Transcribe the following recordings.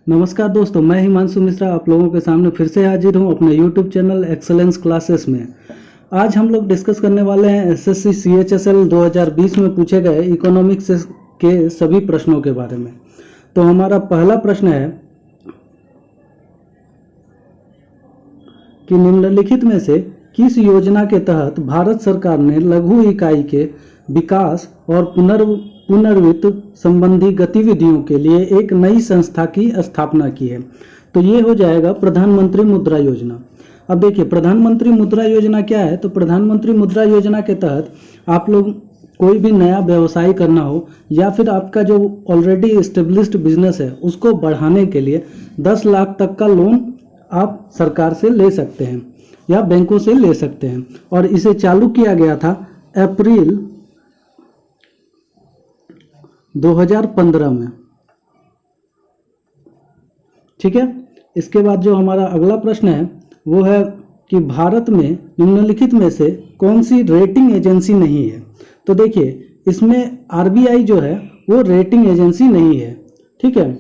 नमस्कार दोस्तों, मैं हिमांशु मिश्रा आप लोगों के सामने फिर से हाजिर हूं अपने YouTube चैनल एक्सेलेंस क्लासेस में। आज हम लोग डिस्कस करने वाले हैं एसएससी CHSL 2020 में पूछे गए इकोनॉमिक्स के सभी प्रश्नों के बारे में। तो हमारा पहला प्रश्न है कि निम्नलिखित में से किस योजना के तहत भारत सरकार ने लघु इकाई के विकास और पुनर्वित्त संबंधी गतिविधियों के लिए एक नई संस्था की स्थापना की है। तो ये हो जाएगा प्रधानमंत्री मुद्रा योजना। अब देखिए प्रधानमंत्री मुद्रा योजना क्या है। तो प्रधानमंत्री मुद्रा योजना के तहत आप लोग कोई भी नया व्यवसाय करना हो या फिर आपका जो ऑलरेडी एस्टेब्लिश्ड बिजनेस है उसको बढ़ाने के लिए 10 लाख तक का लोन आप सरकार से ले सकते हैं या बैंकों से ले सकते हैं। और इसे चालू किया गया था अप्रैल 2015 में। ठीक है। इसके बाद जो हमारा अगला प्रश्न है वो है कि भारत में निम्नलिखित में से कौन सी रेटिंग एजेंसी नहीं है। तो देखिए इसमें आरबीआई जो है वो रेटिंग एजेंसी नहीं है। ठीक है,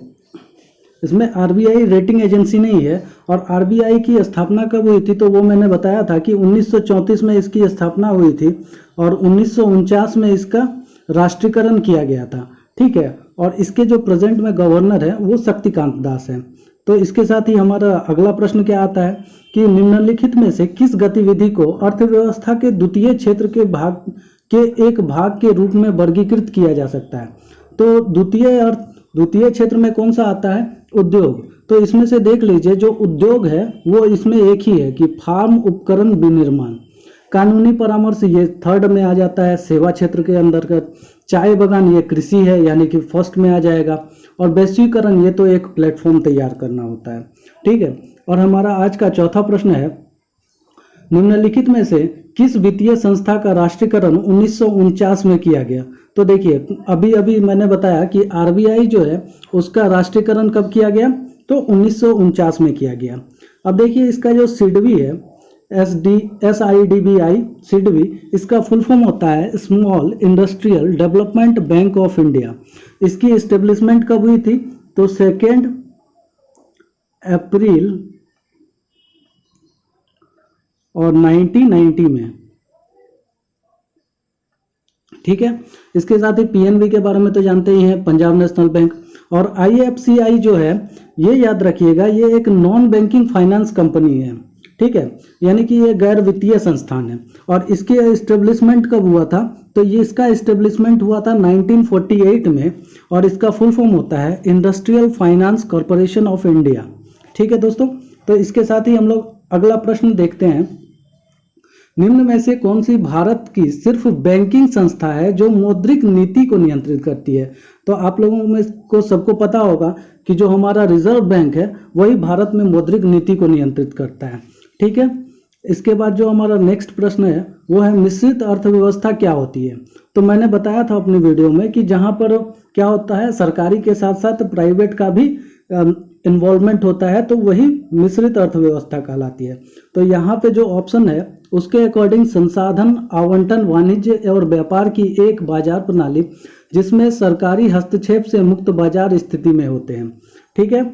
इसमें आरबीआई रेटिंग एजेंसी नहीं है। और आरबीआई की स्थापना कब हुई थी तो वो मैंने बताया था कि 1934 में इसकी स्थापना हुई थी और 1949 में इसका राष्ट्रीयकरण किया गया था। ठीक है, और इसके जो प्रेजेंट में गवर्नर है वो शक्तिकांत दास हैं। तो इसके साथ ही हमारा अगला प्रश्न क्या आता है कि निम्नलिखित में से किस गतिविधि को अर्थव्यवस्था के द्वितीय क्षेत्र के एक भाग के रूप में वर्गीकृत किया जा सकता है। तो द्वितीय क्षेत्र में कौन सा आता है? उद्योग। तो इसमें से देख लीजिए जो उद्योग है वो इसमें एक ही है कि फार्म उपकरण विनिर्माण। कानूनी परामर्श ये थर्ड में आ जाता है, सेवा क्षेत्र के अंतर्गत। चाय बागान ये कृषि है यानी कि फर्स्ट में आ जाएगा। और वैश्वीकरण ये तो एक प्लेटफॉर्म तैयार करना होता है। ठीक है, और हमारा आज का चौथा प्रश्न है निम्नलिखित में से किस वित्तीय संस्था का राष्ट्रीयकरण 1949 में किया गया। तो देखिए अभी अभी मैंने बताया कि आरबीआई जो है उसका राष्ट्रीयकरण कब किया गया तो 1949 में किया गया। अब देखिए इसका जो सिडबी है SIDBI सिडबी, इसका फुल फॉर्म होता है small industrial development bank of India. इसकी एस्टेब्लिशमेंट कब हुई थी तो 2 अप्रैल और 1990 में। ठीक है, इसके साथ ही पीएनबी के बारे में तो जानते ही हैं, पंजाब नेशनल बैंक। और IFCI जो है ये याद रखिएगा ये एक नॉन बैंकिंग फाइनेंस कंपनी है। ठीक है, यानी कि ये गैर वित्तीय संस्थान है। और इसके एस्टेब्लिशमेंट कब हुआ था तो ये इसका एस्टेब्लिशमेंट हुआ था 1948 में। और इसका फुल फॉर्म होता है industrial finance corporation of India. ठीक है दोस्तों, तो इसके साथ ही हम लोग अगला प्रश्न देखते हैं। निम्न में से कौन सी भारत की सिर्फ बैंकिंग संस्था है जो मौद्रिक नीति को नियंत्रित करती है। तो आप लोगों में को सबको पता होगा कि जो हमारा रिजर्व बैंक है वही भारत में मौद्रिक नीति को नियंत्रित करता है। ठीक है, इसके बाद जो हमारा नेक्स्ट प्रश्न है वो है मिश्रित अर्थव्यवस्था क्या होती है। तो मैंने बताया था अपनी वीडियो में कि जहाँ पर क्या होता है सरकारी के साथ साथ प्राइवेट का भी इन्वॉल्वमेंट होता है तो वही मिश्रित अर्थव्यवस्था कहलाती है। तो यहाँ पे जो ऑप्शन है उसके अकॉर्डिंग संसाधन आवंटन वाणिज्य और व्यापार की एक बाजार प्रणाली जिसमें सरकारी हस्तक्षेप से मुक्त बाजार स्थिति में होते हैं। ठीक है,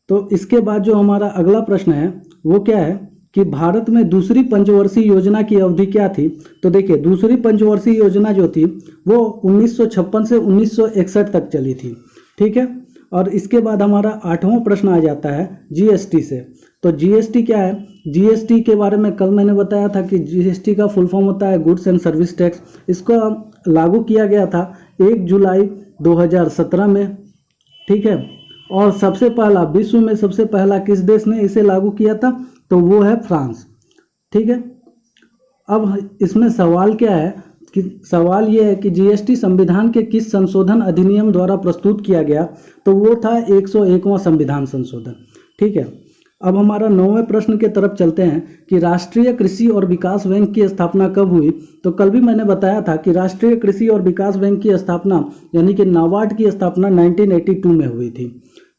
तो इसके बाद जो हमारा अगला प्रश्न है वो क्या है कि भारत में दूसरी पंचवर्षीय योजना की अवधि क्या थी। तो देखिए दूसरी पंचवर्षीय योजना जो थी वो 1956 से 1961 तक चली थी। ठीक है, और इसके बाद हमारा 8वां प्रश्न आ जाता है जीएसटी से। तो जीएसटी क्या है? जीएसटी के बारे में कल मैंने बताया था कि जीएसटी का फुल फॉर्म होता है गुड्स एंड सर्विस टैक्स। इसको लागू किया गया था 1 जुलाई 2017 में। ठीक है, और सबसे पहला विश्व में सबसे पहला किस देश ने इसे लागू किया था तो वो है फ्रांस। ठीक है, अब इसमें सवाल क्या है कि सवाल ये है कि जीएसटी संविधान के किस संशोधन अधिनियम द्वारा प्रस्तुत किया गया तो वो था 101वां संविधान संशोधन। ठीक है, अब हमारा 9वें प्रश्न के तरफ चलते हैं कि राष्ट्रीय कृषि और विकास बैंक की स्थापना कब हुई। तो कल भी मैंने बताया था कि राष्ट्रीय कृषि और विकास बैंक की स्थापना यानी कि नाबार्ड की स्थापना 1982 में हुई थी।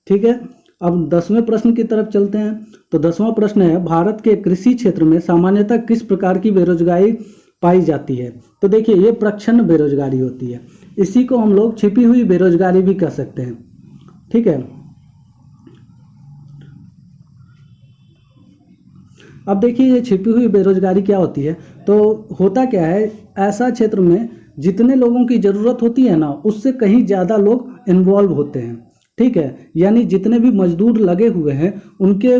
ठीक है, अब 10वें प्रश्न की तरफ चलते हैं। तो 10वां प्रश्न है भारत के कृषि क्षेत्र में सामान्यतः किस प्रकार की बेरोजगारी पाई जाती है। तो देखिए ये प्रच्छन्न बेरोजगारी होती है, इसी को हम लोग छिपी हुई बेरोजगारी भी कह सकते हैं। ठीक है। अब देखिए ये छिपी हुई बेरोजगारी क्या होती है। तो होता क्या है, ऐसा क्षेत्र में जितने लोगों की ज़रूरत होती है ना, उससे कहीं ज़्यादा लोग इन्वॉल्व होते हैं। ठीक है, यानी जितने भी मजदूर लगे हुए हैं उनके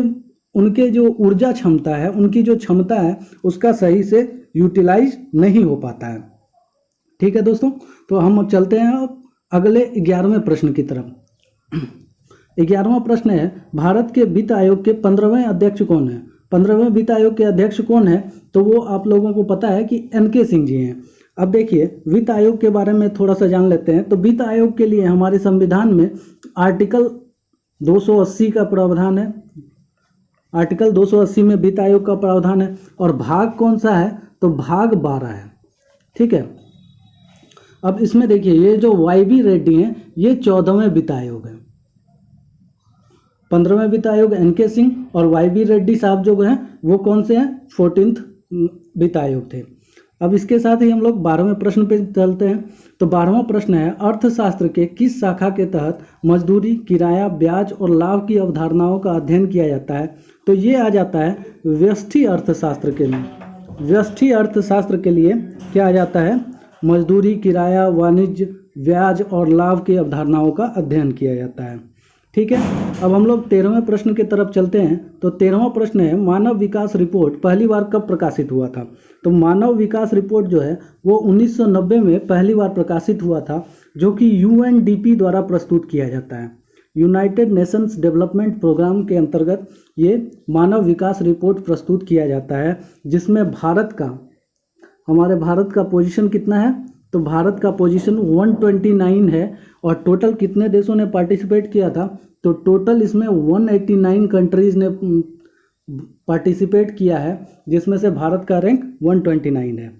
उनके जो ऊर्जा क्षमता है, उनकी जो क्षमता है, उसका सही से यूटिलाइज नहीं हो पाता है। ठीक है दोस्तों, तो हम अब चलते हैं अब अगले 11वें प्रश्न की तरफ। 11वां प्रश्न है, भारत के वित्त आयोग के 15वें अध्यक्ष कौन है? 15वें वित्त आयोग के अध्यक्ष कौन है? तो वो आप लोगों को पता है कि एन.के. सिंह जी हैं। अब देखिए वित्त आयोग के बारे में थोड़ा सा जान लेते हैं। तो वित्त आयोग के लिए हमारे संविधान में आर्टिकल 280 का प्रावधान है। आर्टिकल 280 में वित्त आयोग का प्रावधान है। और भाग कौन सा है? तो भाग 12 है। ठीक है। अब इसमें देखिए ये जो वाई.बी. रेड्डी हैं, ये 14वें वित्त आयोग है। 15वें वित्त आयोग एन.के. सिंह और वाई.बी. रेड्डी साहब जो हैं वो कौन से हैं? 14th वित्त आयोग थे। अब इसके साथ ही हम लोग 12वें प्रश्न पे चलते हैं। तो 12वां प्रश्न है, अर्थशास्त्र के किस शाखा के तहत मजदूरी, किराया, ब्याज और लाभ की अवधारणाओं का अध्ययन किया जाता है? तो ये आ जाता है व्यष्टि अर्थशास्त्र के लिए। व्यष्टि अर्थशास्त्र के लिए क्या आ जाता है? मजदूरी, किराया, वाणिज्य, ब्याज और लाभ की अवधारणाओं का अध्ययन किया जाता है। ठीक है। अब हम लोग 13वें प्रश्न की तरफ चलते हैं। तो 13वां प्रश्न है, मानव विकास रिपोर्ट पहली बार कब प्रकाशित हुआ था? तो मानव विकास रिपोर्ट जो है वो 1990 में पहली बार प्रकाशित हुआ था, जो कि यूएनडीपी द्वारा प्रस्तुत किया जाता है। यूनाइटेड नेशंस डेवलपमेंट प्रोग्राम के अंतर्गत ये मानव विकास रिपोर्ट प्रस्तुत किया जाता है, जिसमें हमारे भारत का पोजीशन कितना है? तो भारत का पोजीशन 129 है। और टोटल कितने देशों ने पार्टिसिपेट किया था? तो टोटल इसमें 189 कंट्रीज़ ने पार्टिसिपेट किया है, जिसमें से भारत का रैंक 129 है।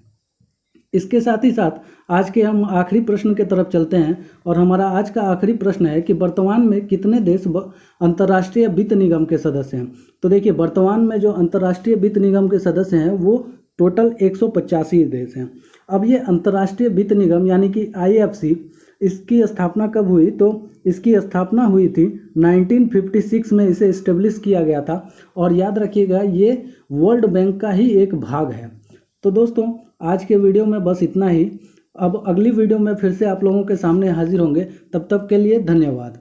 इसके साथ ही साथ आज के हम आखिरी प्रश्न की तरफ चलते हैं। और हमारा आज का आखिरी प्रश्न है कि वर्तमान में कितने देश अंतर्राष्ट्रीय वित्त निगम के सदस्य हैं? तो देखिए वर्तमान में जो अंतर्राष्ट्रीय वित्त निगम के सदस्य हैं वो टोटल 185 देश हैं। अब ये अंतर्राष्ट्रीय वित्त निगम यानी कि IFC, इसकी स्थापना कब हुई? तो इसकी स्थापना हुई थी 1956 में, इसे इस्टेब्लिश किया गया था। और याद रखिएगा ये वर्ल्ड बैंक का ही एक भाग है। तो दोस्तों आज के वीडियो में बस इतना ही। अब अगली वीडियो में फिर से आप लोगों के सामने हाजिर होंगे। तब तक के लिए धन्यवाद।